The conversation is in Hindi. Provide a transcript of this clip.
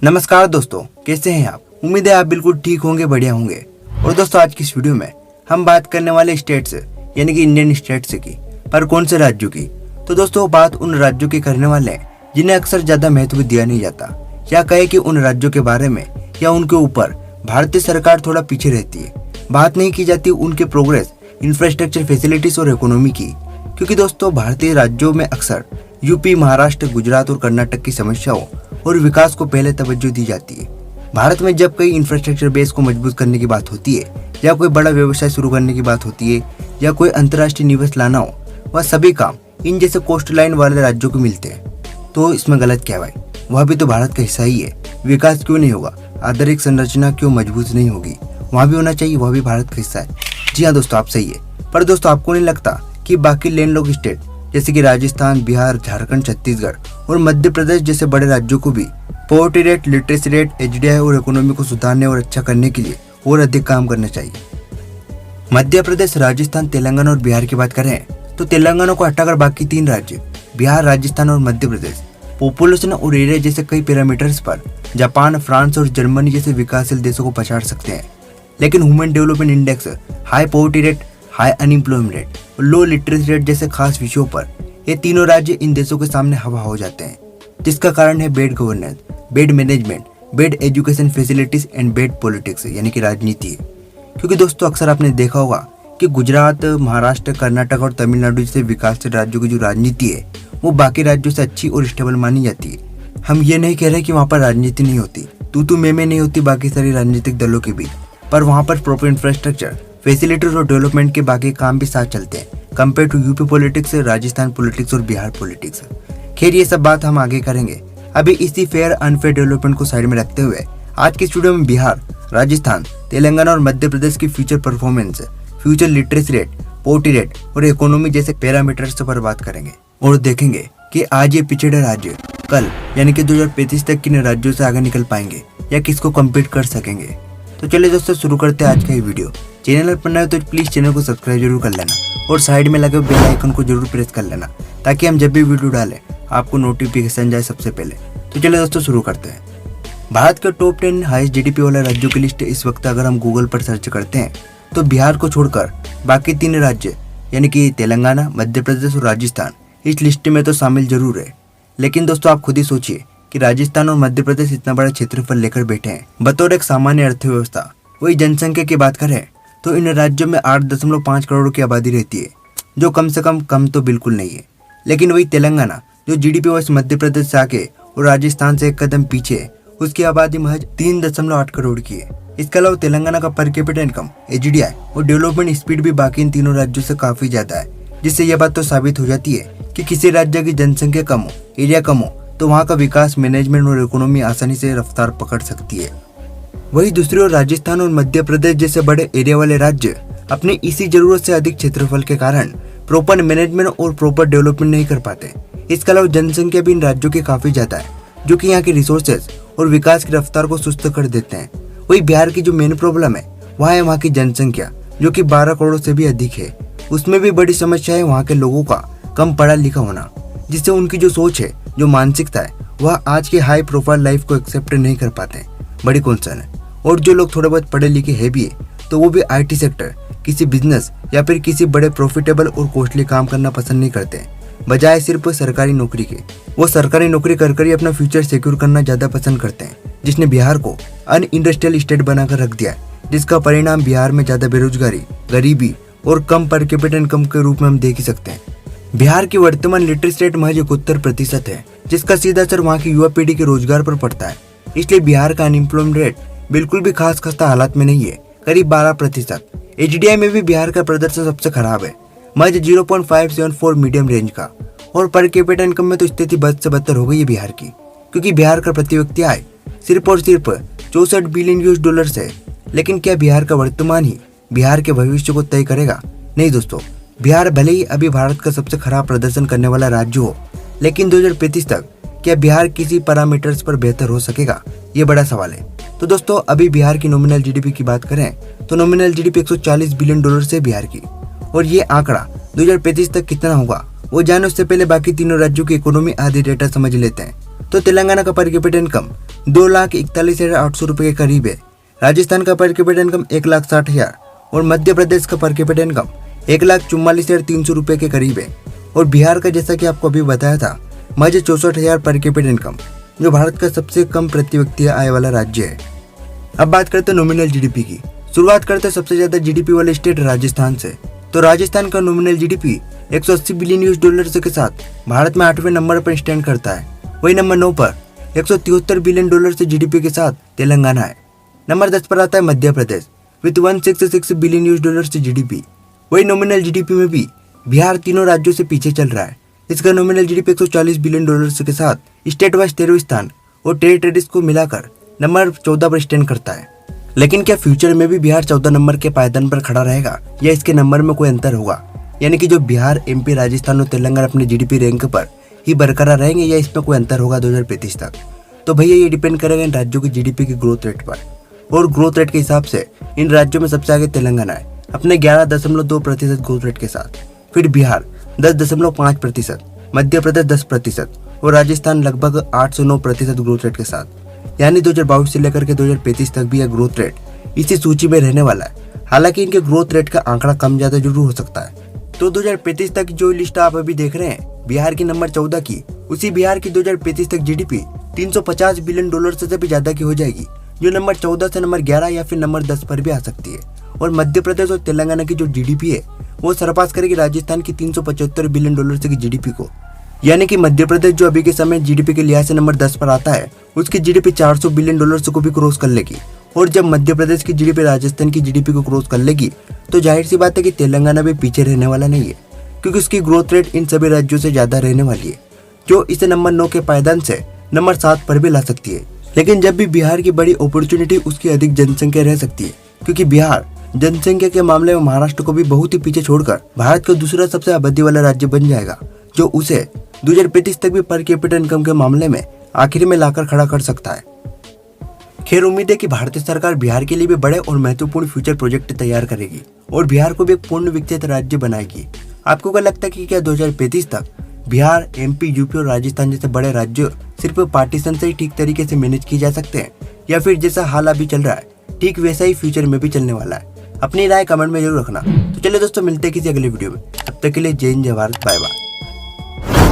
नमस्कार दोस्तों, कैसे हैं आप। उम्मीद है आप बिल्कुल ठीक होंगे, बढ़िया होंगे। और दोस्तों आज की इस वीडियो में हम बात करने वाले स्टेट्स यानी कि इंडियन स्टेट्स की, पर कौन से राज्यों की। तो दोस्तों बात उन राज्यों की करने वाले हैं जिन्हें अक्सर ज्यादा महत्व दिया नहीं जाता, या कहे कि उन राज्यों के बारे में या उनके ऊपर भारतीय सरकार थोड़ा पीछे रहती है। बात नहीं की जाती उनके प्रोग्रेस, इंफ्रास्ट्रक्चर, फैसिलिटीज और इकोनॉमी की, क्योंकि दोस्तों भारतीय राज्यों में अक्सर यूपी, महाराष्ट्र, गुजरात और कर्नाटक की समस्याओं और विकास को पहले तवज्जो दी जाती है। भारत में जब कई इंफ्रास्ट्रक्चर बेस को मजबूत करने की बात होती है, या कोई बड़ा व्यवसाय शुरू करने की बात होती है, या कोई अंतर्राष्ट्रीय निवेश लाना हो, वह सभी काम इन जैसे कोस्ट लाइन वाले राज्यों को मिलते हैं। तो इसमें गलत क्या है भाई, वह भी तो भारत का हिस्सा ही है। विकास क्यों नहीं होगा, आधारिक संरचना क्यों मजबूत नहीं होगी, वहाँ भी होना चाहिए, वह भी भारत का हिस्सा है। जी हाँ दोस्तों, आप सही है। पर दोस्तों आपको नहीं लगता कि बाकी लैंडलॉक स्टेट जैसे कि राजस्थान, बिहार, झारखंड, छत्तीसगढ़ और मध्य प्रदेश जैसे बड़े राज्यों को भी poverty rate, literacy rate, HDI और इकोनॉमी को सुधारने और अच्छा करने के लिए और अधिक काम करना चाहिए। मध्य प्रदेश, राजस्थान, तेलंगाना और बिहार की बात करें तो तेलंगाना को हटाकर बाकी तीन राज्य बिहार, राजस्थान और मध्य प्रदेश पॉपुलेशन और एरिया जैसे कई पैरामीटर्स पर जापान, फ्रांस और जर्मनी जैसे विकासशील देशों को पछाड़ सकते हैं। लेकिन human development index, high poverty rate, high unemployment rate और लो लिटरेसी रेट जैसे खास विषयों पर ये तीनों राज्य इन देशों के सामने हवा हो जाते हैं, जिसका कारण है bed governance, bed management, bed education facilities and bed politics यानी कि राजनीति है। क्योंकि दोस्तों अक्सर आपने देखा होगा कि गुजरात, महाराष्ट्र, कर्नाटक और तमिलनाडु जैसे विकासशील राज्यों की जो राजनीति है वो बाकी राज्यों से अच्छी और स्टेबल मानी जाती है। हम ये नहीं कह रहे कि वहाँ पर राजनीति नहीं होती, तू में नहीं होती बाकी सारी राजनीतिक दलों के बीच, पर वहाँ पर प्रॉपर इंफ्रास्ट्रक्चर, फैसिलिटीज और डेवलपमेंट के बाकी काम भी साथ चलते हैं compare to UP politics, Rajasthan politics और बिहार पॉलिटिक्स। खैर ये सब बात हम आगे करेंगे। अभी इसी फेयर अनफेयर डेवलपमेंट को साइड में रखते हुए आज की वीडियो में बिहार, राजस्थान, तेलंगाना और मध्य प्रदेश की future performance, future literacy rate, poverty rate और इकोनॉमी जैसे पैरामीटर्स पर बात करेंगे और देखेंगे कि आज ये पिछड़े राज्य कल यानी कि 2035 तक किन राज्यों से आगे निकल पाएंगे या किसको कम्पीट कर सकेंगे। तो चलिए दोस्तों शुरू करते हैं आज का ये वीडियो। चैनल पर नए हो तो प्लीज चैनल को सब्सक्राइब जरूर कर लेना और साइड में लगे बेल आइकन को जरूर प्रेस कर लेना, ताकि हम जब भी वीडियो डालें आपको नोटिफिकेशन जाए सबसे पहले। तो चलिए दोस्तों शुरू करते हैं। भारत के टॉप 10 हाईएस्ट जीडीपी वाले राज्यों की लिस्ट इस वक्त अगर हम गूगल पर सर्च करते हैं तो बिहार को छोड़कर बाकी तीन राज्य यानी कि तेलंगाना, मध्य प्रदेश और राजस्थान इस लिस्ट में तो शामिल जरूर है। लेकिन दोस्तों आप खुद ही सोचिए कि राजस्थान और मध्य प्रदेश इतना बड़ा क्षेत्रफल लेकर बैठे हैं बतौर एक सामान्य अर्थव्यवस्था। वही जनसंख्या की बात करें तो इन राज्यों में 8.5 करोड़ की आबादी रहती है, जो कम से कम तो बिल्कुल नहीं है। लेकिन वही तेलंगाना जो जीडीपी वाइज मध्य प्रदेश से आगे और राजस्थान से एक कदम पीछे है, उसकी आबादी महज 3.8 करोड़ की है। इसके अलावा तेलंगाना का पर कैपिटा इनकम, एचडीआई और डेवलपमेंट स्पीड भी बाकी इन तीनों राज्यों से काफी ज्यादा है, जिससे यह बात तो साबित हो जाती है कि किसी राज्य की जनसंख्या कम हो, एरिया कम हो, तो वहाँ का विकास, मैनेजमेंट और इकोनॉमी आसानी से रफ्तार पकड़ सकती है। वही दूसरी ओर राजस्थान और मध्य प्रदेश जैसे बड़े एरिया वाले राज्य अपनी इसी जरूरत से अधिक क्षेत्रफल के कारण प्रॉपर मैनेजमेंट और प्रॉपर डेवलपमेंट नहीं कर पाते। इसके अलावा जनसंख्या भी इन राज्यों की काफी ज्यादा है, जो कि यहाँ के रिसोर्सेज और विकास की रफ्तार को सुस्त कर देते हैं। वही बिहार की जो मेन प्रॉब्लम है वह है वहाँ की जनसंख्या, जो कि 12 करोड़ से भी अधिक है। उसमें भी बड़ी समस्या है वहाँ के लोगों का कम पढ़ा लिखा होना, जिससे उनकी जो सोच है, जो मानसिकता है, वह आज की हाई प्रोफाइल लाइफ को एक्सेप्ट नहीं कर पाते। बड़ी कंसर्न है। और जो लोग थोड़े बहुत पढ़े लिखे है भी है, तो वो भी आईटी सेक्टर, किसी बिजनेस या फिर किसी बड़े प्रॉफिटेबल और कॉस्टली काम करना पसंद नहीं करते, बजाय सिर्फ सरकारी नौकरी के। वो सरकारी नौकरी कर ही अपना फ्यूचर सिक्योर करना ज्यादा पसंद करते हैं, जिसने बिहार को अन इंडस्ट्रियल स्टेट बनाकर रख दिया है, जिसका परिणाम बिहार में ज्यादा बेरोजगारी, गरीबी और कम पर कैपिटा इनकम के रूप में हम देख ही सकते हैं। बिहार की वर्तमान लिटरेसी रेट महज 71% है, जिसका सीधा असर वहाँ की युवा पीढ़ी के रोजगार पर पड़ता है। इसलिए बिहार का अनएम्प्लॉयमेंट रेट बिल्कुल भी खास खस्ता हालात में नहीं है, करीब 12%। एचडीआई में भी बिहार का प्रदर्शन सबसे खराब है, महज 0.574 मीडियम रेंज का। और पर कैपिटा इनकम में तो स्थिति बद से बदतर हो गई है बिहार की, क्योंकि बिहार का प्रति व्यक्ति आय सिर्फ और सिर्फ 64 बिलियन यूएस डॉलर है। लेकिन क्या बिहार का वर्तमान ही बिहार के भविष्य को तय करेगा? नहीं दोस्तों, बिहार भले ही अभी भारत का सबसे खराब प्रदर्शन करने वाला राज्य हो, लेकिन 2035 तक क्या बिहार किसी पैरामीटर्स पर बेहतर हो सकेगा? ये बड़ा सवाल है। तो दोस्तों अभी बिहार की नॉमिनल जीडीपी की बात करें तो नॉमिनल जीडीपी 140 बिलियन डॉलर से बिहार की, और ये आंकड़ा 2035 तक कितना होगा वो जाने उससे पहले बाकी तीनों राज्यों की इकोनॉमी आदि डेटा समझ लेते हैं। तो तेलंगाना का पर कैपिटा इनकम 2,41,800 रुपये के करीब है। राजस्थान का पर कैपिटा इनकम 1,60,000 और मध्य प्रदेश का पर कैपिटा इनकम 1,44,300 रुपये के करीब है। और बिहार का, जैसा कि आपको अभी बताया था, महज 64,000 पर कैपिटा इनकम, जो भारत का सबसे कम प्रति व्यक्ति आय वाला राज्य है। अब बात करते हैं नॉमिनल जीडीपी की। शुरुआत करते हैं सबसे ज्यादा जीडीपी वाले स्टेट राजस्थान से। तो राजस्थान का nominal GDP 180 billion US dollar के साथ भारत में 8वें नंबर पर स्टैंड करता है। वही नंबर 9 पर 173 बिलियन डॉलर से जीडीपी के साथ तेलंगाना है। नंबर 10 पर आता है Madhya Pradesh with 166 billion US dollar से जीडीपी। वही नॉमिनल जीडीपी में भी बिहार तीनों राज्यों से पीछे चल रहा है। इसका नॉमिनल जीडीपी 140 बिलियन डॉलर के साथ स्टेट वाइज 13वें स्थान और टेरिटरीज को मिलाकर नंबर 14 पर स्टैंड करता है। लेकिन क्या फ्यूचर में भी बिहार 14 नंबर के पायदान पर खड़ा रहेगा या इसके नंबर में कोई अंतर होगा? यानी कि जो बिहार, एमपी, राजस्थान और तेलंगाना अपने जीडीपी रैंक पर ही बरकरार रहेंगे या इसमें कोई अंतर होगा 2035 तक? तो भैया ये डिपेंड करेगा इन राज्यों की जीडीपी की ग्रोथ रेट पर। और ग्रोथ रेट के हिसाब से इन राज्यों में सबसे आगे तेलंगाना है अपने 11.2% ग्रोथ रेट के साथ। फिर बिहार 10.5%, मध्य प्रदेश 10% और राजस्थान लगभग 8 से 9% ग्रोथ रेट के साथ। यानी 2022 से लेकर के 2035 तक भी यह ग्रोथ रेट इसी सूची में रहने वाला है। हालांकि इनके ग्रोथ रेट का आंकड़ा कम ज्यादा जरूर हो सकता है। तो 2035 तक जो लिस्ट आप अभी देख रहे हैं बिहार की नंबर 14 की, उसी बिहार की 2035 तक जीडीपी 350 बिलियन डॉलर से भी ज्यादा की हो जाएगी, जो नंबर 14 से नंबर 11 या फिर नंबर 10 पर भी आ सकती है। और मध्य प्रदेश और तेलंगाना की जो जीडीपी है वो सरपास करेगी राजस्थान की 375 बिलियन डॉलर से की जीडीपी को। यानी कि मध्य प्रदेश जो अभी के समय जीडीपी के लिहाज से नंबर 10 पर आता है, उसकी जीडीपी 400 बिलियन डॉलर को भी क्रॉस कर लेगी। और जब मध्य प्रदेश की जीडीपी राजस्थान की जीडीपी को क्रॉस कर लेगी तो जाहिर सी बात है कि तेलंगाना भी पीछे रहने वाला नहीं है, क्योंकि उसकी ग्रोथ रेट इन सभी राज्यों से ज्यादा रहने वाली है, जो इसे नंबर 9 के पायदान से नंबर 7 पर भी ला सकती है। लेकिन जब भी बिहार की बड़ी अपॉर्चुनिटी उसकी अधिक जनसंख्या रह सकती है, क्योंकि बिहार जनसंख्या के मामले में महाराष्ट्र को भी बहुत ही पीछे छोड़कर भारत का दूसरा सबसे आबादी वाला राज्य बन जाएगा, जो उसे 2035 तक भी पर कैपिटा इनकम के मामले में आखिर में लाकर खड़ा कर सकता है। खैर, उम्मीद है कि भारतीय सरकार बिहार के लिए भी बड़े और महत्वपूर्ण फ्यूचर प्रोजेक्ट तैयार करेगी और बिहार को भी एक पूर्ण विकसित राज्य बनाएगी। आपको क्या लगता है कि क्या 2035 तक बिहार, एमपी, यूपी और राजस्थान जैसे बड़े राज्य सिर्फ पार्टीशन से ही ठीक तरीके से मैनेज किए जा सकते हैं, या फिर जैसा हाल अभी चल रहा है ठीक वैसा ही फ्यूचर में भी चलने वाला है? अपनी राय कमेंट में जरूर रखना। तो चलिए दोस्तों, मिलते हैं किसी अगले वीडियो में। तब तक के लिए जय हिंद, जय भारत, बाय बाय।